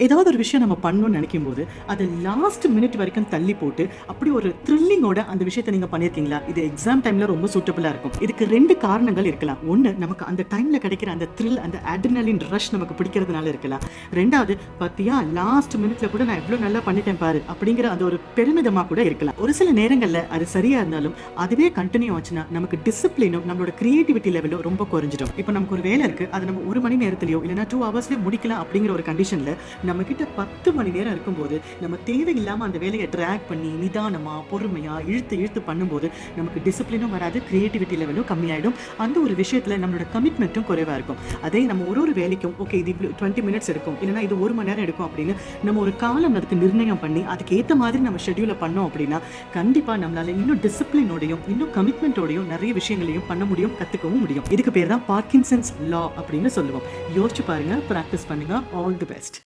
ஏதாவது ஒரு விஷயம் நம்ம பண்ணணும்னு நினைக்கும் போது அதை லாஸ்ட் மினிட் வரைக்கும் தள்ளி போட்டு அப்படி ஒரு த்ரில்லிங்கோட அந்த விஷயத்தை நீங்க பண்ணியிருக்கீங்களா? இது எக்ஸாம் டைம்ல ரொம்ப சூட்டபிளா இருக்கும். இதுக்கு 2 காரணங்கள் இருக்கலாம். ஒண்ணு, நமக்கு அந்த டைம்ல கிடைக்கிற அந்த த்ரில், அந்த அட்ரினலின் ரஷ் நமக்கு பிடிக்கிறதுனால இருக்கலாம். 2வது, பாத்தியா லாஸ்ட் மினிட்ல கூட நான் எவ்வளவு நல்லா பண்ணிட்டேன் பாரு அப்படிங்கிற அந்த ஒரு பெருமிதமா கூட இருக்கலாம். ஒரு சில நேரங்கள்ல அது சரியா இருந்தாலும் அதுவே கண்டினியூ ஆச்சுன்னா நமக்கு டிசிப்ளினும் நம்மளோட கிரியேட்டிவிட்டி லெவலும் ரொம்ப குறைஞ்சிடும். இப்போ நமக்கு ஒரு வேலை இருக்கு, அதை நம்ம 1 மணி நேரத்திலயோ இல்லைன்னா 2 ஹவர்ஸ்லயோ முடிக்கலாம் அப்படிங்கிற ஒரு கண்டிஷன்ல நம்ம கிட்ட 10 மணி நேரம் இருக்கும்போது நம்ம தேவையில்லாம அந்த வேலையை ட்ராக் பண்ணி நிதானமா பொறுமையா இழுத்து பண்ணும்போது நமக்கு டிசிப்ளினும் வராது, கிரியேட்டிவிட்டி லெவலும் கம்மியாயிடும். அந்த ஒரு விஷயத்துல நம்மளோட கமிட்மெண்ட்டும் குறைவா இருக்கும். அதே நம்ம ஒரு வேலைக்கும் ஓகே இது 20 மினிட்ஸ் எடுக்கும் இல்லைன்னா இது 1 மணி நேரம் எடுக்கும் அப்படின்னு நம்ம ஒரு காலம் அதுக்கு நிர்ணயம் பண்ணி அதுக்கு ஏற்ற மாதிரி நம்ம ஷெட்யூலை பண்ணோம் அப்படின்னா கண்டிப்பா நம்மளால இன்னும் டிசிப்ளினோடையும் இன்னும் கமிட்மெண்ட்டோடையும் நிறைய விஷயங்களையும் பண்ண முடியும், கத்துக்கவும் முடியும். இதுக்கு பேர் தான் பார்க்கின்சன்ஸ் லா அப்படின்னு சொல்லுவோம். யோசிச்சு பாருங்க, பிராக்டிஸ் பண்ணுங்க. All the best.